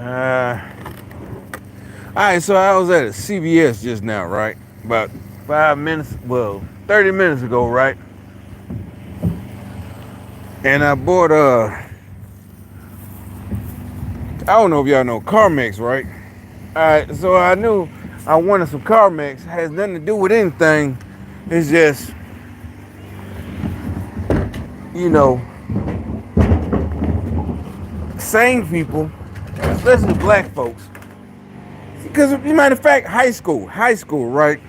Alright, so I was at a CVS just now, right? About 5 minutes, well, 30 minutes ago, right? And I bought I don't know if y'all know Carmex, right? Alright, so I knew I wanted some Carmex. It has nothing to do with anything. It's just, you know, sane people, especially black folks. Because, as a matter of fact, high school, right?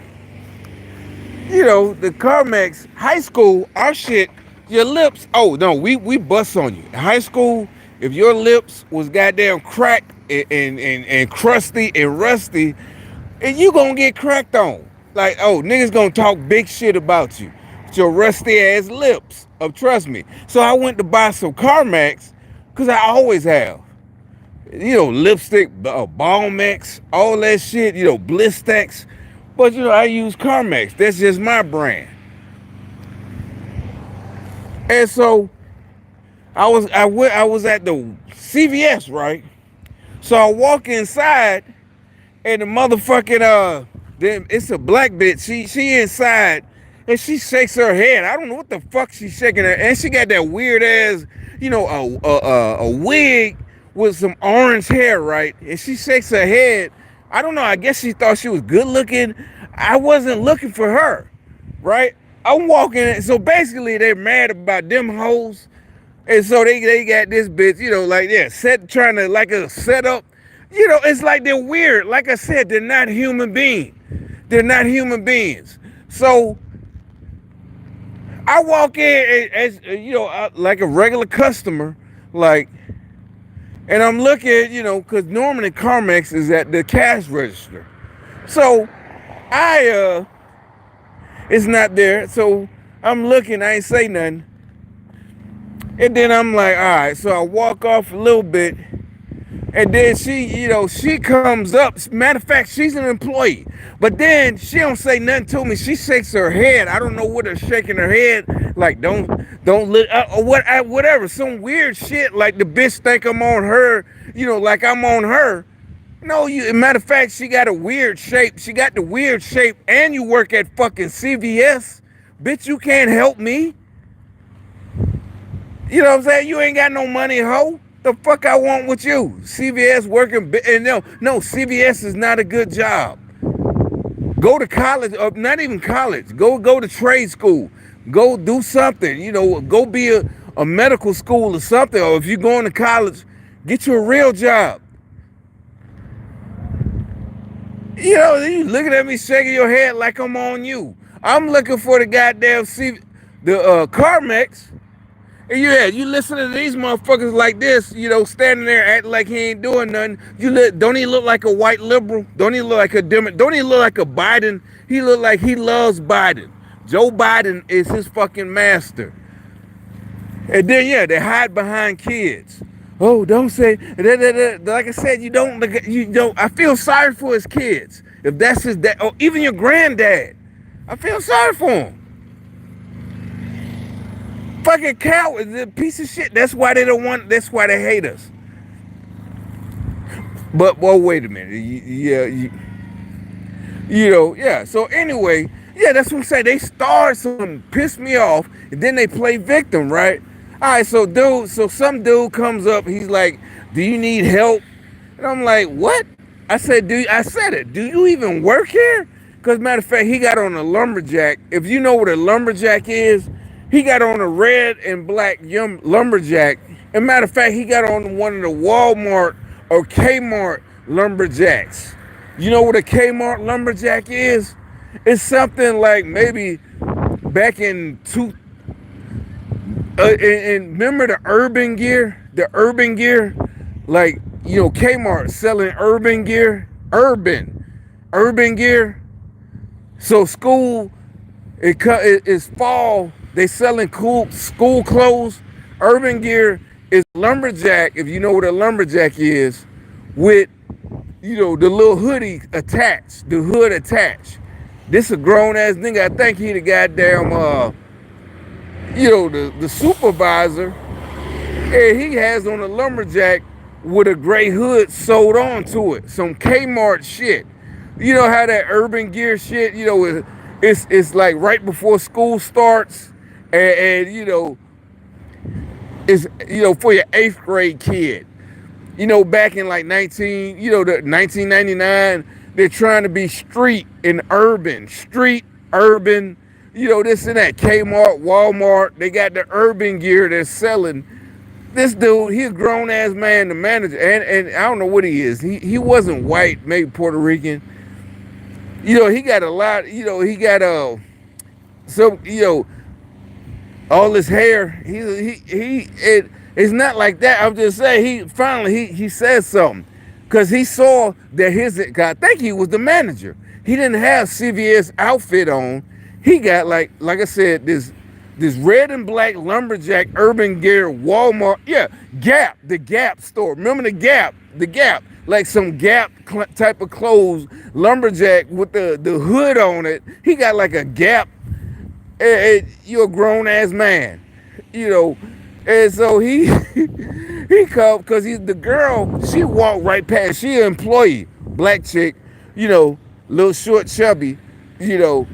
You know, the Carmex, high school, our shit, your lips, oh no, we bust on you. In high school, if your lips was goddamn cracked and crusty and rusty, and you gonna get cracked on. Like, oh, niggas gonna talk big shit about you. With your rusty ass lips. Oh, trust me. So I went to buy some Carmex, because I always have. You know, lipstick, Balmex, all that shit, you know, Blistex. But, you know, I use Carmex. That's just my brand. And so I was at the CVS, right? So I walk inside, and the motherfucking it's a black bitch. She inside, and she shakes her head. I don't know what the fuck she's shaking her, and she got that weird ass, you know, a wig with some orange hair, right? And she shakes her head. I don't know. I guess she thought she was good looking. I wasn't looking for her, right? I'm walking. So basically, they're mad about them hoes, and so they got this bitch, you know, like trying to like a setup. You know, it's like they're weird. Like I said, they're not human beings. They're not human beings. So I walk in as you know, like a regular customer, like, and I'm looking, you know, because normally Carmex is at the cash register. So it's not there. So I'm looking, I ain't say nothing. And then I'm like, all right. So I walk off a little bit. And then she, you know, she comes up. Matter of fact, she's an employee. But then she don't say nothing to me. She shakes her head. I don't know what her shaking her head. Like, don't look, or whatever. Some weird shit like the bitch think I'm on her, you know, like I'm on her. No, matter of fact, she got a weird shape. She got the weird shape, and you work at fucking CVS. Bitch, you can't help me. You know what I'm saying? You ain't got no money, hoe. The fuck I want with you? CVS working, and no, CVS is not a good job. Go to college, or not even college. Go to trade school. Go do something. You know, go be a medical school or something. Or if you're going to college, get you a real job. You know, you looking at me shaking your head like I'm on you. I'm looking for the goddamn Carmex. And you listen to these motherfuckers like this, you know, standing there acting like he ain't doing nothing. Don't he look like a white liberal? Don't he look like a Democrat? Don't he look like a Biden? He look like he loves Biden. Joe Biden is his fucking master. And then they hide behind kids. Oh, don't say like I said, you don't. I feel sorry for his kids. If that's his dad, or even your granddad, I feel sorry for him. Fucking coward, a piece of shit. That's why they don't want. That's why they hate us. But well, wait a minute. Yeah. So anyway, that's what I'm saying. They start something, piss me off, and then they play victim, right? All right, so some dude comes up. He's like, "Do you need help?" And I'm like, "What?" I said, I said it. Do you even work here? Because matter of fact, he got on a lumberjack. If you know what a lumberjack is, he got on a red and black lumberjack. And matter of fact, he got on one of the Walmart or Kmart lumberjacks. You know what a Kmart lumberjack is? It's something like maybe back in and remember the urban gear? The urban gear? Like, you know, Kmart selling urban gear? Urban gear. So school, it's fall. They selling cool school clothes. Urban gear is lumberjack, if you know what a lumberjack is, with, you know, the little hoodie attached, the hood attached. This a grown ass nigga. I think he the goddamn you know, the supervisor. And he has on a lumberjack with a gray hood sewed onto it, some Kmart shit. You know how that urban gear shit, it's like right before school starts, and it's for your 8th grade kid. Back in like the 1999, they're trying to be street, urban, this and that. Kmart, Walmart, they got the urban gear they're selling. This dude, he's a grown ass man, the manager, and I don't know what he is. He wasn't white, maybe Puerto Rican. He got a lot. He got some. All his hair. It's not like that. I'm just saying. He said something because he saw that I think he was the manager. He didn't have CVS outfit on. He got like I said, this red and black lumberjack urban gear Walmart. Yeah, Gap, the Gap store. Remember the Gap? The Gap, like some Gap type of clothes, lumberjack with the hood on it. He got like a Gap. You're a grown ass man, and so he he come because he's the girl. She walked right past. She an employee, black chick, little short, chubby, you know.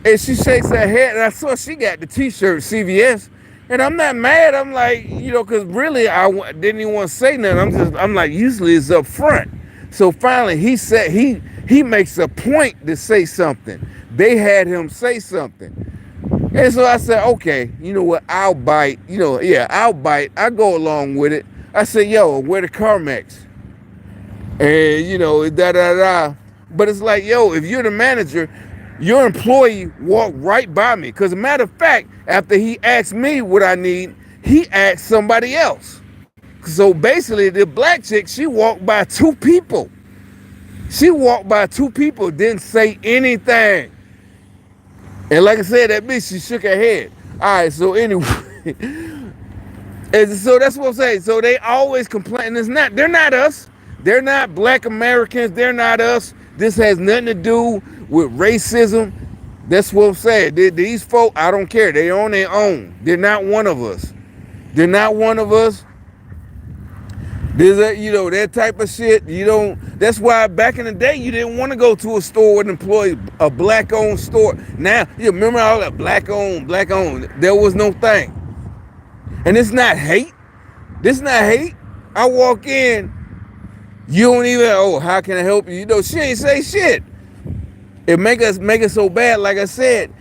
And she shakes her head, and I saw she got the T-shirt CVS, and I'm not mad. I'm like, because really didn't even want to say nothing. I'm like, usually it's up front. So finally, he said he makes a point to say something. They had him say something, and so I said, okay, you know what? I'll bite. I'll bite. I go along with it. I said, yo, where the Carmex? And da da da. But it's like, yo, if you're the manager, your employee walked right by me. Because, as a matter of fact, after he asked me what I need, he asked somebody else. So basically, the black chick, she walked by two people. Didn't say anything. And like I said, that bitch, she shook her head. All right, so anyway. And so that's what I'm saying. So they always complain. They're not us. They're not black Americans. They're not us. This has nothing to do with racism. That's what I'm saying. These folk, I don't care. They're on their own. They're not one of us. They're not one of us. There's that type of shit. That's why back in the day, you didn't want to go to a store with employees, a black-owned store. Now, you remember all that black-owned. There was no thing. And it's not hate. I walk in, you don't even, how can I help you? She ain't say shit. It make it so bad. Like I said,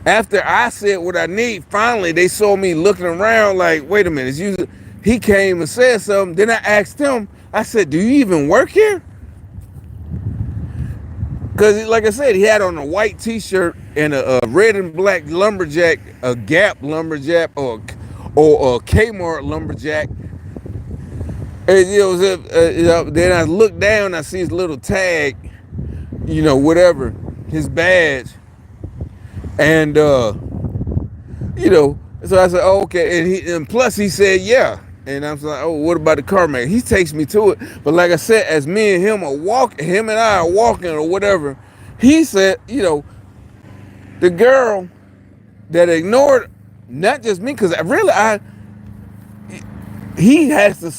after I said what I need, finally they saw me looking around like, wait a minute. He came and said something. Then I asked him, I said, do you even work here? Because like I said, he had on a white t-shirt and a red and black lumberjack, a Gap lumberjack or a Kmart lumberjack. And then I look down, I see his little tag, whatever, his badge. And so I said, oh, okay. And plus he said, yeah. And I was like, oh, what about the car man? He takes me to it. But like I said, as me and him and I are walking or whatever, he said, the girl that ignored not just me, because he has to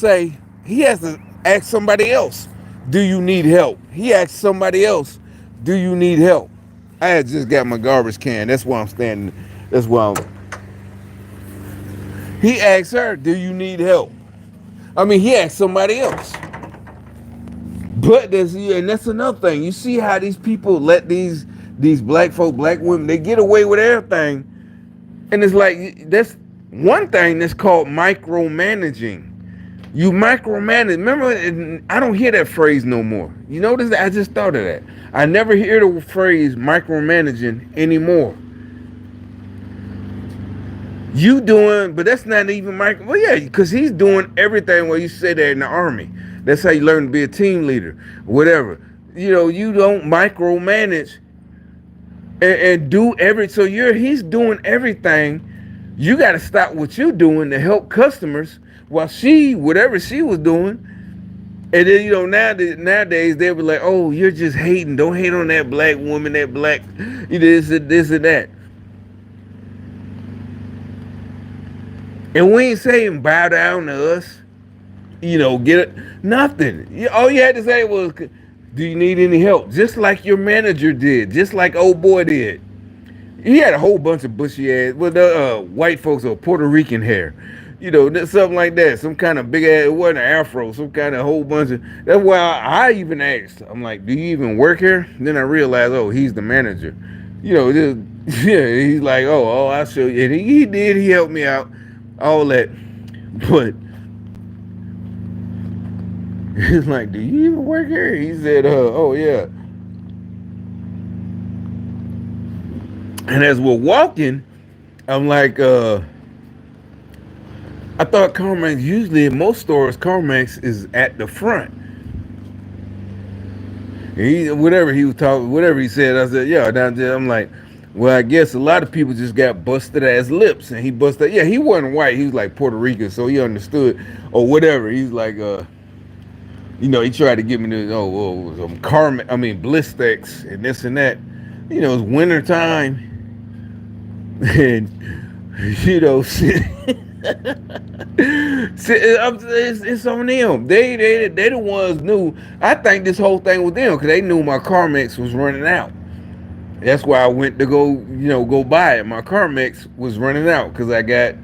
ask somebody else, do you need help? He asked somebody else, do you need help? I had just got my garbage can. That's why I'm standing. He asked her, do you need help? He asked somebody else. But that's another thing. You see how these people let these black folk, black women, they get away with everything. And it's like, that's one thing that's called micromanaging. You micromanage. Remember, I don't hear that phrase no more. You notice that? I just thought of that. I never hear the phrase micromanaging anymore. You doing, but that's not even micro. Well, yeah, because he's doing everything while you say that in the Army. That's how you learn to be a team leader, whatever. You don't micromanage and do so he's doing everything. You got to stop what you're doing to help customers while whatever she was doing. And then, nowadays they be like, oh, you're just hating. Don't hate on that black woman, that black, this and that. And we ain't saying bow down to us. Get it? Nothing. All you had to say was, "Do you need any help?" Just like your manager did, just like old boy did. He had a whole bunch of bushy ass, well, the white folks or Puerto Rican hair, something like that. Some kind of big ass, it wasn't an afro, some kind of whole bunch of. That's why I even asked. I'm like, "Do you even work here?" Then I realized, oh, he's the manager. Just, yeah. He's like, oh, I'll show you. And he did. He helped me out, all that. But he's like, "Do you even work here?" He said, "Oh yeah." And as we're walking, I'm like, I thought CarMax, usually in most stores, CarMax is at the front. Whatever he was talking, whatever he said, I said, yeah. Down there, I'm like, well, I guess a lot of people just got busted ass lips, and he busted. Yeah, he wasn't white. He was like Puerto Rican, so he understood or whatever. He's like, he tried to get me to I mean, Blistex and this and that. It's winter time, and shit. It's on them. They the ones knew. I think this whole thing was them because they knew my CarMax was running out. That's why I went to go buy it. My CarMax was running out because I got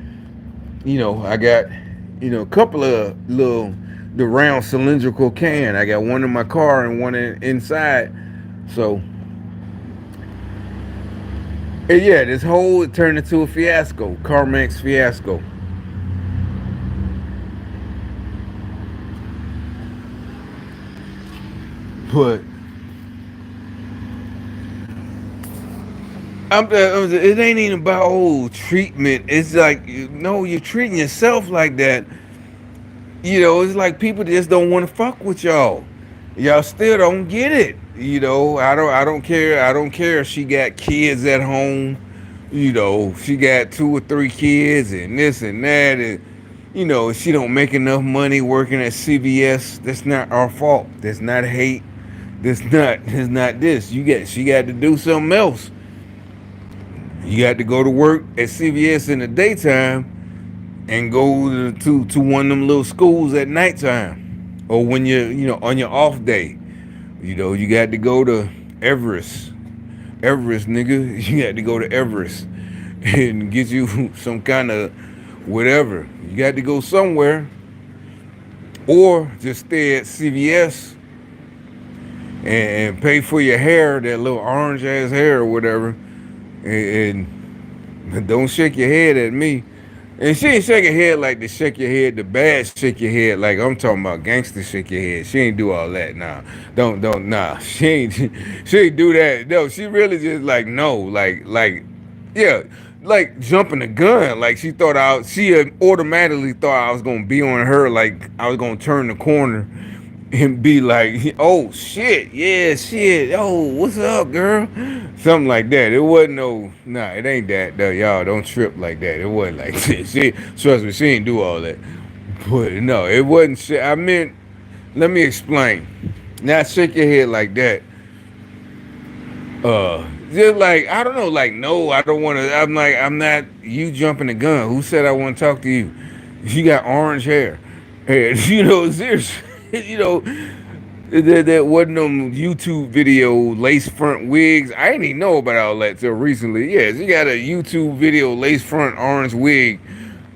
a couple of the round cylindrical can. I got one in my car and one inside. So, and yeah, this whole it turned into a fiasco, CarMax fiasco. But it ain't even about treatment. It's like no, you're treating yourself like that. It's like people just don't want to fuck with y'all. Y'all still don't get it. I don't care. I don't care if she got kids at home. She got 2 or 3 kids and this and that, and if she don't make enough money working at CVS. That's not our fault. That's not hate. That's not this. She got to do something else. You got to go to work at CVS in the daytime and go to one of them little schools at nighttime, or when you're on your off day. You got to go to Everest, nigga. You got to go to Everest and get you some kind of whatever. You got to go somewhere, or just stay at CVS and pay for your hair, that little orange ass hair or whatever, and don't shake your head at me. And she ain't shake her head like the shake your head, the bad shake your head, like I'm talking about gangster shake your head. She ain't do all that, nah. Don't, nah. She ain't do that. No, she really just like, no, yeah, like jumping the gun. Like she automatically thought I was gonna be on her, like I was gonna turn the corner and be like, oh shit, yeah, shit, oh, what's up, girl? Something like that. It wasn't nah, it ain't that though. Y'all don't trip like that. It wasn't like that. She, trust me, she ain't do all that. But no, it wasn't shit. I meant, let me explain. Not shake your head like that. Just like, I don't know, like, no, I don't want to. I'm like, I'm not, you jumping the gun. Who said I want to talk to you? You got orange hair. And, seriously, that wasn't them YouTube video lace front wigs. I didn't even know about all that till recently. Yeah, she got a YouTube video lace front orange wig.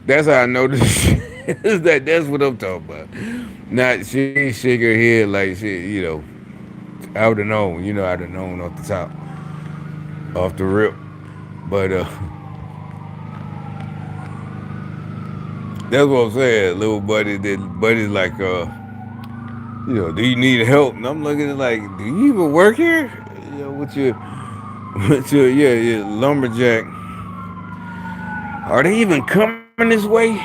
That's how I know this. That's what I'm talking about. Not she ain't shake her head like shit. I would have known. I'd have known off the top, off the rip. But that's what I'm saying, little buddy. That buddy's like, do you need help? And I'm looking at it like, do you even work here? With your lumberjack. Are they even coming this way?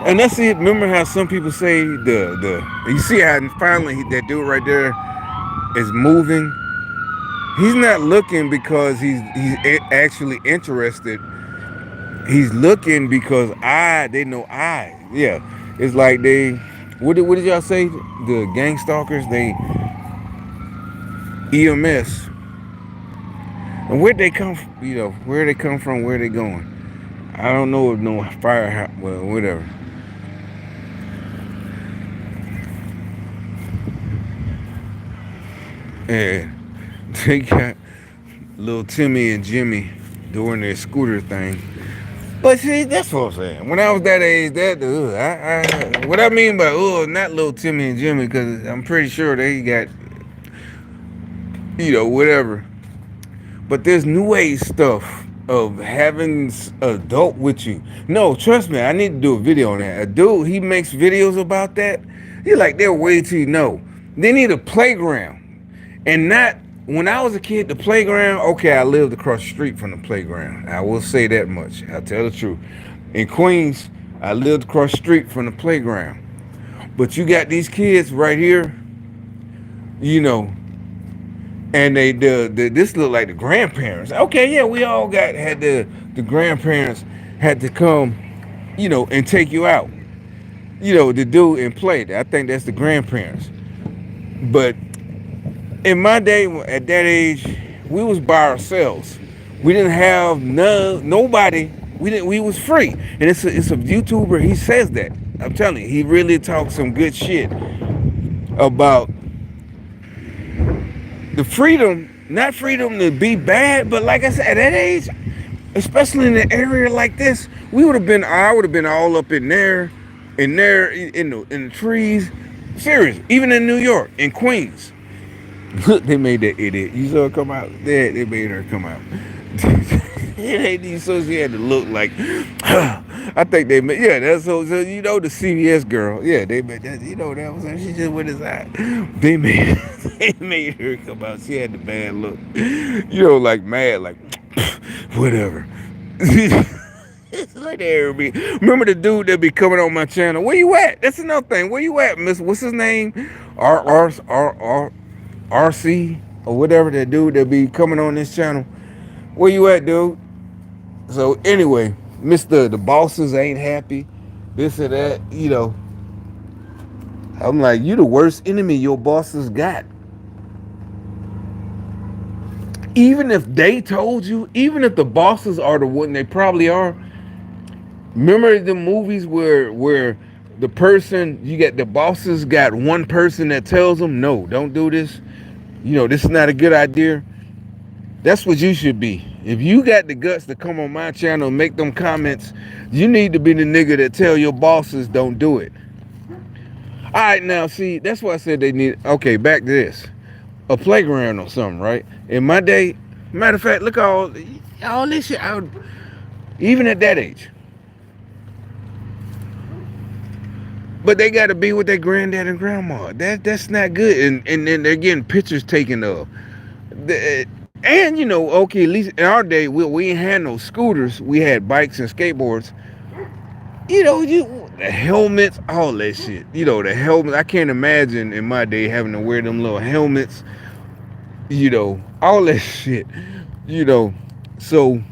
And that's it. Remember how some people say the you see how finally that dude right there is moving. He's not looking because he's actually interested. He's looking because they know yeah. It's like what did y'all say? The gang stalkers, they EMS. And where they come from, where they come from, where they going. I don't know if no fire, well, whatever. Yeah, they got little Timmy and Jimmy doing their scooter thing. But see, that's what I'm saying. When I was that age, what I mean by not little Timmy and Jimmy, because I'm pretty sure they got, whatever. But there's new age stuff of having adult with you. No, trust me, I need to do a video on that. A dude, he makes videos about that. He like they're way too no. They need a playground, and not when I was a kid. The playground, okay, I lived across the street from the playground. I will say that much. I'll tell the truth. In Queens, I lived across the street from the playground. But you got these kids right here, you know, and this look like the grandparents. Okay, yeah, we all had the grandparents had to come, and take you out, to do and play. I think that's the grandparents. But in my day, at that age, we was by ourselves. We didn't have nobody. We was free. And it's a YouTuber. He says that. I'm telling you, he really talks some good shit about the freedom, not freedom to be bad, but like I said, at that age, especially in an area like this, I would have been all up in the trees. Serious. Even in New York, in Queens. Look, they made that idiot. You saw her come out? They made her come out. It ain't even so she had to look like. I think they made, yeah, that's the CVS girl. Yeah, they made that, that was her. She just went inside. They made, they made her come out. She had the bad look. Like mad, like, whatever. It's like everybody. Remember the dude that be coming on my channel? Where you at? That's another thing. Where you at, Miss? What's his name? RC or whatever, that dude that be coming on this channel. Where you at, dude? So anyway, Mr. The bosses ain't happy. This or that, I'm like, you the worst enemy your bosses got. Even if they told you, even if the bosses are the one, they probably are. Remember the movies where the person, you got the bosses got one person that tells them, no, don't do this. This is not a good idea. That's what you should be. If you got the guts to come on my channel and make them comments, you need to be the nigga that tell your bosses don't do it. All right, now see, that's why I said they need. Okay, back to this, a playground or something, right? In my day, matter of fact, look all this shit. Even at that age, but they got to be with their granddad and grandma. That's not good, and then they're getting pictures taken of. And okay, at least in our day, we ain't had no scooters. We had bikes and skateboards. The helmets, all that shit. The helmets. I can't imagine in my day having to wear them little helmets. All that shit. So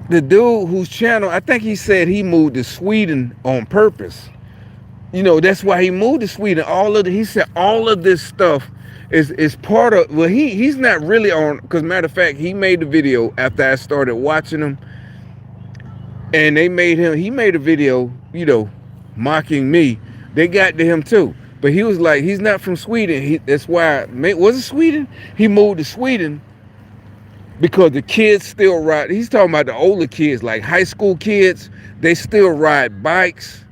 the dude whose channel, I think he said he moved to Sweden on purpose. That's why he moved to Sweden. He said all of this stuff is part of, well, he's not really on, because matter of fact, he made the video after I started watching him, and he made a video, mocking me. They got to him too, but he was like, he's not from Sweden. That's why, was it Sweden? He moved to Sweden because the kids still ride. He's talking about the older kids, like high school kids. They still ride bikes.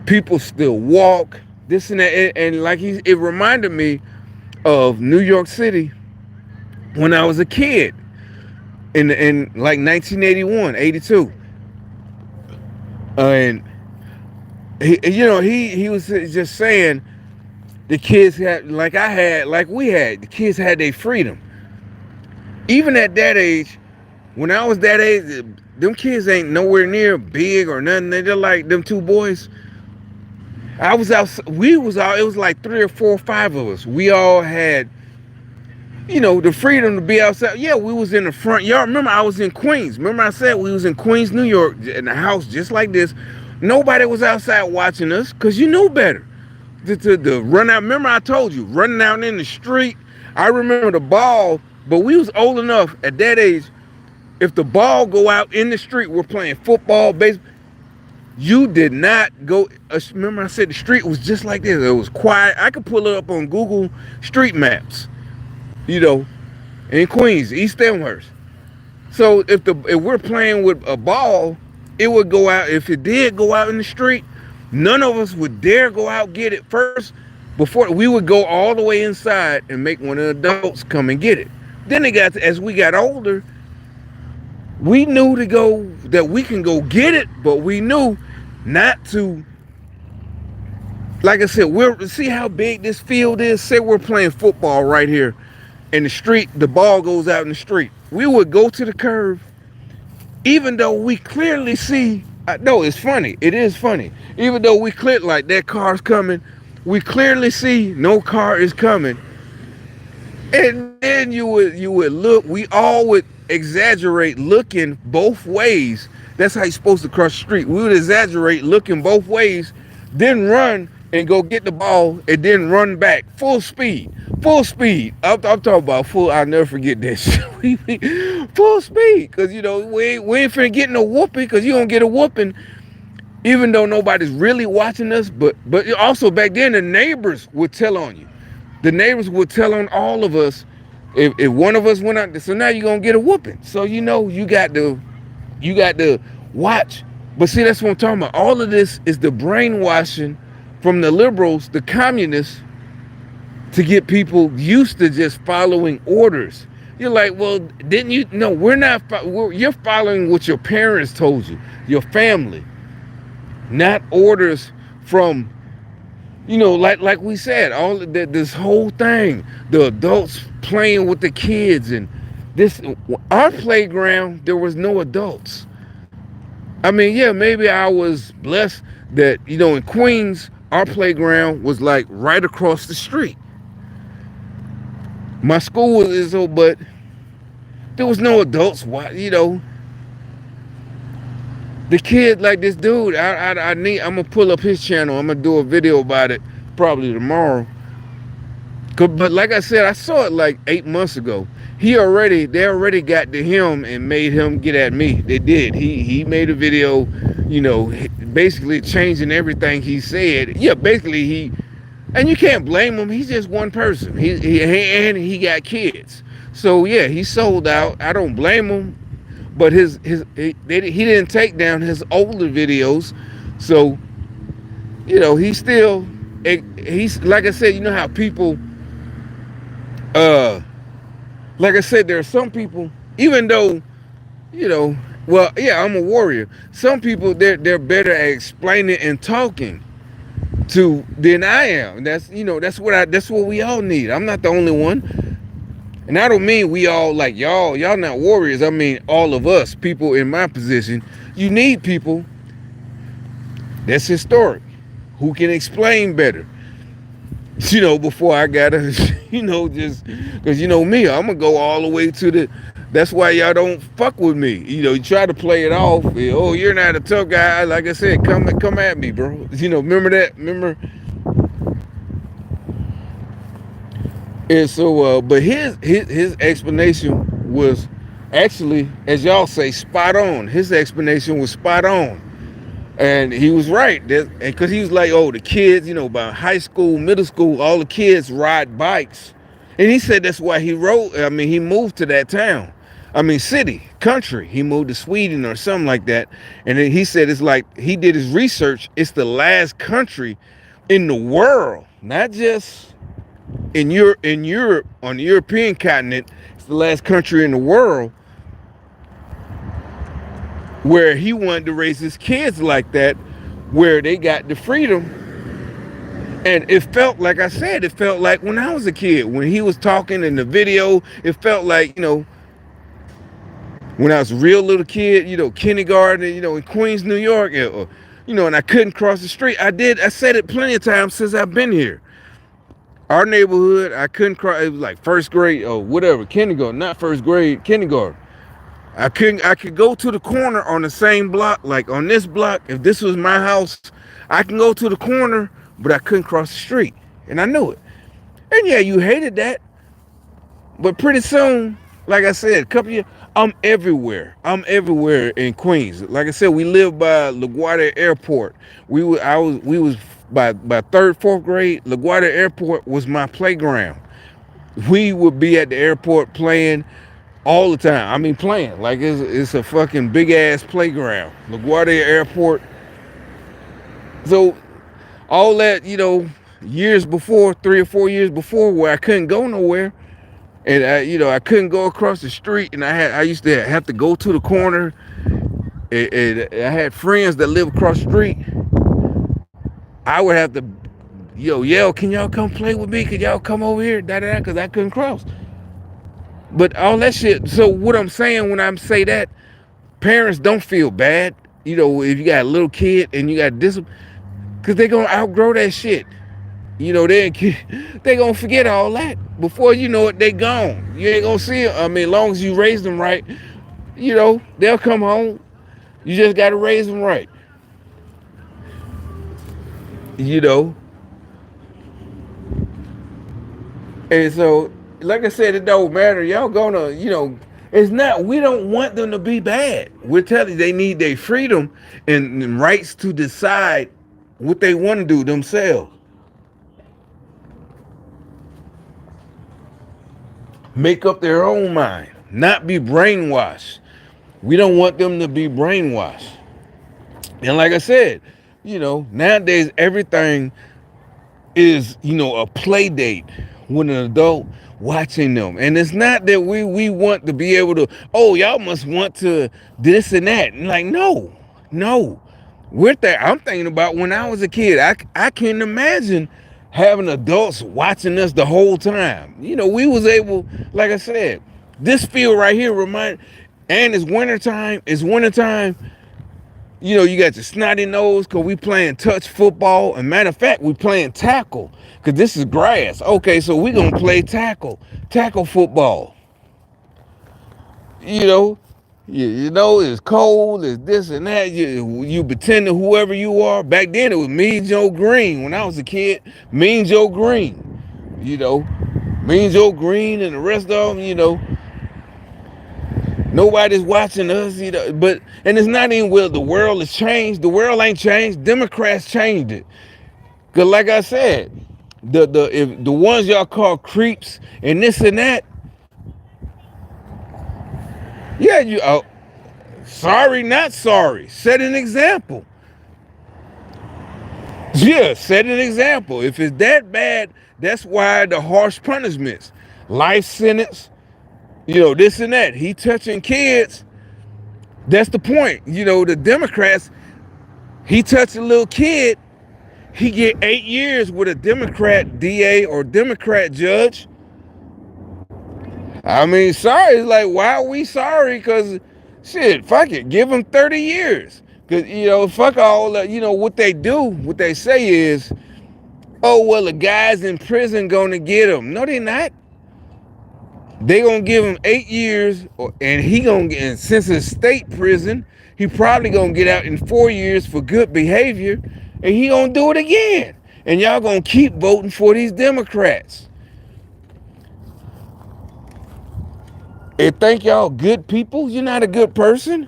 People still walk, this and that, and like it reminded me of New York City when I was a kid in like 1981, 82, and he was just saying the kids had, the kids had their freedom. Even at that age, when I was that age, them kids ain't nowhere near big or nothing. They're like them two boys. I was out. We was out. It was like 3 or 4 or 5 of us. We all had, the freedom to be outside. Yeah, we was in the front yard. Remember, I was in Queens. Remember, I said we was in Queens, New York, in a house just like this. Nobody was outside watching us because you knew better. To run out. Remember, I told you, running out in the street. I remember the ball, but we was old enough at that age. If the ball go out in the street, we're playing football, baseball. You did not go. Remember, I said the street was just like this. It was quiet. I could pull it up on Google Street Maps. You know, in Queens, East Elmhurst. So if we're playing with a ball, it would go out. If it did go out in the street, none of us would dare go out get it first. Before we would go all the way inside and make one of the adults come and get it. Then as we got older, we knew to go that we can go get it, but we knew not to. Like I said, we're see how big this field is. Say we're playing football right here in the street. The ball goes out in the street. We would go to the curve, even though we clearly see. No, it's funny. It is funny. Even though we clear like that car's coming, we clearly see no car is coming. And then you would look. We all would exaggerate looking both ways. That's how you're supposed to cross the street. We would exaggerate looking both ways, then run and go get the ball, and then run back full speed. Full speed. I'm talking about full. I'll never forget that shit. Full speed, cause you know we ain't finna get no whooping, cause you don't get a whooping, even though nobody's really watching us. But also back then the neighbors would tell on you. The neighbors would tell on all of us if one of us went out. So now you're gonna get a whooping. So you know you got to watch. But see, that's what I'm talking about. All of this is the brainwashing from the liberals, the communists, to get people used to just following orders. You're like, well, didn't you? No, we're not. You're following what your parents told you, your family, not orders from, you know, like we said, all of that, this whole thing, the adults playing with the kids, and this, our playground, there was no adults. I mean, yeah, maybe I was blessed that, you know, in Queens, our playground was like right across the street. My school was so, but there was no adults. Why, you know, the kid like this dude. I'm gonna pull up his channel. I'm gonna do a video about it probably tomorrow. But like I said, I saw it like 8 months ago. They already got to him and made him get at me. They did. He made a video, you know, basically changing everything he said. Yeah, basically and you can't blame him. He's just one person. He got kids. So yeah, he sold out. I don't blame him. But he didn't take down his older videos. So, you know, he's like I said, you know how people, like I said, there are some people, even though, you know, well, yeah, I'm a warrior. Some people, they're better at explaining and talking than I am. That's, you know, that's what we all need. I'm not the only one. And I don't mean we all like y'all not warriors. I mean all of us, people in my position. You need people that's historic, who can explain better. You know, before I gotta, you know, just because you know me, I'm gonna go all the way to the. That's why y'all don't fuck with me. You know, you try to play it off. Oh, you're not a tough guy. Like I said, come at me, bro. You know, remember that? Remember. And so, but his explanation was actually, as y'all say, spot on. His explanation was spot on. And he was right. Because he was like, oh, the kids, you know, by high school, middle school, all the kids ride bikes. And he said that's why he moved to that town. City, country. He moved to Sweden or something like that. And then he said it's like, he did his research. It's the last country in the world, not just in Europe, on the European continent. It's the last country in the world where he wanted to raise his kids like that, where they got the freedom. And it felt like, I said, it felt like when I was a kid, when he was talking in the video, it felt like, you know, when I was a real little kid, you know, kindergarten, you know, in Queens, New York, or, you know, and I couldn't cross the street. I said it plenty of times since I've been here. Our neighborhood, I couldn't cross. It was like first grade or whatever, kindergarten, not first grade, kindergarten. I could go to the corner on the same block, like on this block. If this was my house, I can go to the corner, but I couldn't cross the street. And I knew it. And yeah, you hated that. But pretty soon, like I said, a couple years, I'm everywhere. I'm everywhere in Queens. Like I said, we live by LaGuardia Airport. We was by third, fourth grade. LaGuardia Airport was my playground. We would be at the airport playing all the time. I mean, playing like it's a fucking big ass playground. LaGuardia Airport. So all that, years before, 3 or 4 years before, where I couldn't go nowhere, and I couldn't go across the street, and I used to have to go to the corner, and I had friends that lived across the street. I would have to, yell, can y'all come play with me? Could y'all come over here? Da da da, because I couldn't cross. But all that shit. So what I'm saying when I say that, parents don't feel bad. If you got a little kid and you got discipline, because they're gonna outgrow that shit. They gonna forget all that. Before you know it, they gone. You ain't gonna see them. I mean, as long as you raise them right, they'll come home. You just gotta raise them right. You know. And so, like I said, it don't matter. Y'all gonna, it's not, we don't want them to be bad. We're telling you they need their freedom and rights to decide what they want to do themselves. Make up their own mind, not be brainwashed. We don't want them to be brainwashed. And like I said, nowadays everything is, a play date with an adult watching them. And it's not that we want to be able to, oh, y'all must want to this and that. And like, no. We're there. I'm thinking about when I was a kid. I can't imagine having adults watching us the whole time. We was able, like I said, this field right here and it's wintertime. You got your snotty nose because we playing touch football. And matter of fact, we playing tackle because this is grass. Okay, so we going to play tackle football. It's cold, it's this and that. You pretend to whoever you are. Back then, it was Mean Joe Green. When I was a kid, Mean Joe Green. Mean Joe Green and the rest of them, nobody's watching us, and it's not even the world has changed. The world ain't changed. Democrats changed it. Cause like I said, if the ones y'all call creeps and this and that, yeah, sorry, not sorry. Set an example. Yeah, set an example. If it's that bad, that's why the harsh punishments, life sentence, this and that. He touching kids. That's the point. The Democrats, he touched a little kid, he get 8 years with a Democrat DA or Democrat judge. I mean, sorry. It's like, why are we sorry? Because, shit, fuck it. Give them 30 years. Because, fuck all that. What they do, what they say is, oh, well, the guys in prison going to get them. No, they're not. They going to give him 8 years, and he going to get, and since it's state prison, he probably going to get out in 4 years for good behavior, and he going to do it again. And y'all going to keep voting for these Democrats. And think y'all good people? You're not a good person.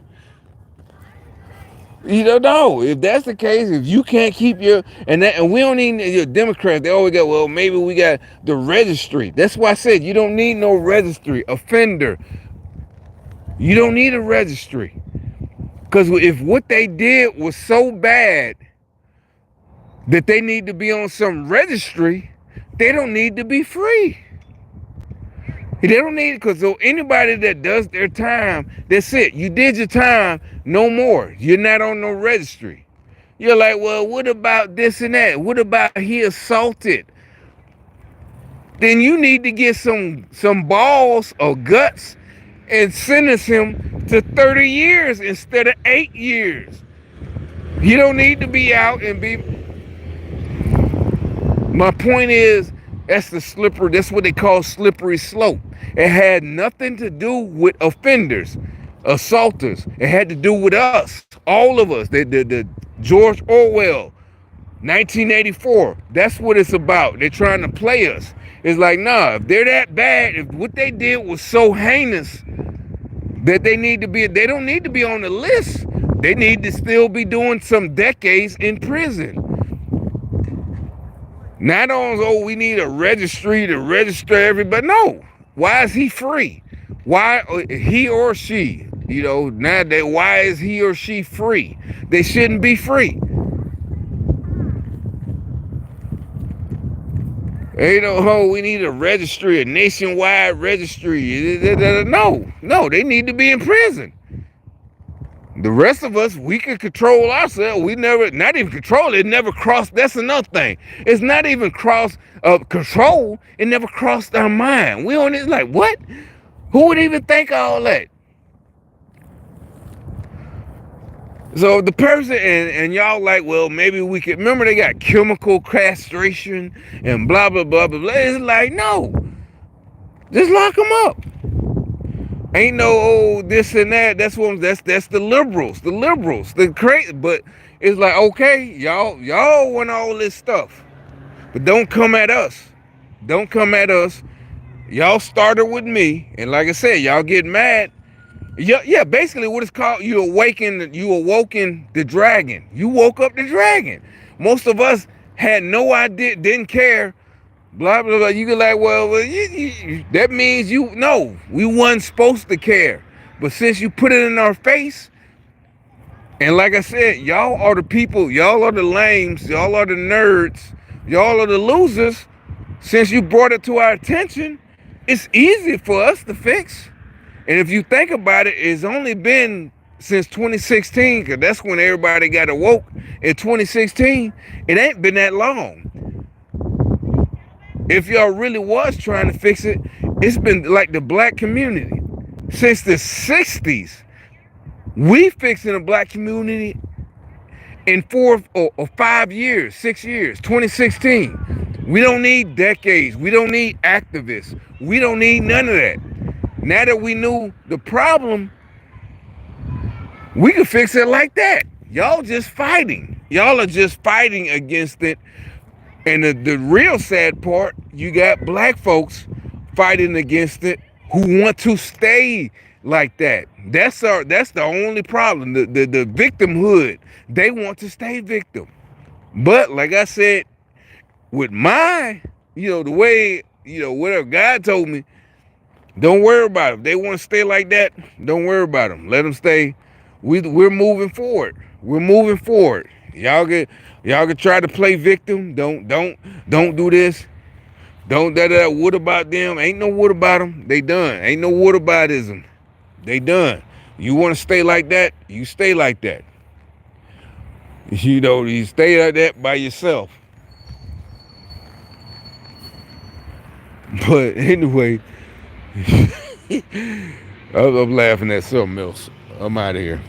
You don't know. If that's the case, if you can't keep and we don't need your Democrats, they always go, well, maybe we got the registry. That's why I said you don't need no registry. Offender. You don't need a registry. Because if what they did was so bad that they need to be on some registry, they don't need to be free. They don't need it, because anybody that does their time, that's it. You did your time, no more. You're not on no registry. You're like, well, what about this and that? What about he assaulted? Then you need to get some balls or guts and sentence him to 30 years instead of 8 years. You don't need to be out and be... My point is, that's what they call slippery slope. It had nothing to do with offenders, assaulters. It had to do with us, all of us. The George Orwell, 1984. That's what it's about. They're trying to play us. It's like, nah, if they're that bad, if what they did was so heinous, that they don't need to be on the list. They need to still be doing some decades in prison. Not on, oh, we need a registry to register everybody. No. Why is he free? Why he or she? Nowadays, why is he or she free? They shouldn't be free. Oh, we need a registry, a nationwide registry. No, they need to be in prison. The rest of us, we can control ourselves. We never, not even control it, never crossed. That's another thing. It's not even cross control. It never crossed our mind. We on it like, what? Who would even think all that? So the person, and y'all like, well, maybe we could, remember they got chemical castration and blah, blah, blah, blah, blah. It's like, no, just lock them up. Ain't no, oh, this and that. That's the liberals, the crazy. But it's like, okay, y'all want all this stuff, but don't come at us. Don't come at us. Y'all started with me, and like I said, y'all get mad. Yeah, basically what it's called, you awoken the dragon. You woke up the dragon. Most of us had no idea, didn't care, blah, blah, blah. You get like, well, that means we wasn't supposed to care. But since you put it in our face, and like I said, y'all are the people, y'all are the lames, y'all are the nerds, y'all are the losers. Since you brought it to our attention, it's easy for us to fix. And if you think about it, it's only been since 2016, because that's when everybody got awoke. In 2016, it ain't been that long. If y'all really was trying to fix it, it's been like the black community. Since the 60s, we fixing the black community in 4 or 5 years, 6 years, 2016. We don't need decades. We don't need activists. We don't need none of that. Now that we knew the problem, we could fix it like that. Y'all just fighting. Y'all are just fighting against it. And the real sad part, you got black folks fighting against it who want to stay like that. That's the only problem. The victimhood. They want to stay victim. But like I said, with my, the way, whatever God told me, don't worry about them. They want to stay like that. Don't worry about them. Let them stay. We're moving forward. We're moving forward. Y'all can try to play victim. Don't do this. Don't that. What about them? Ain't no what about them. They done. Ain't no what aboutism. They done. You want to stay like that? You stay like that. You stay like that by yourself. But anyway. I'm laughing at something else. I'm out of here.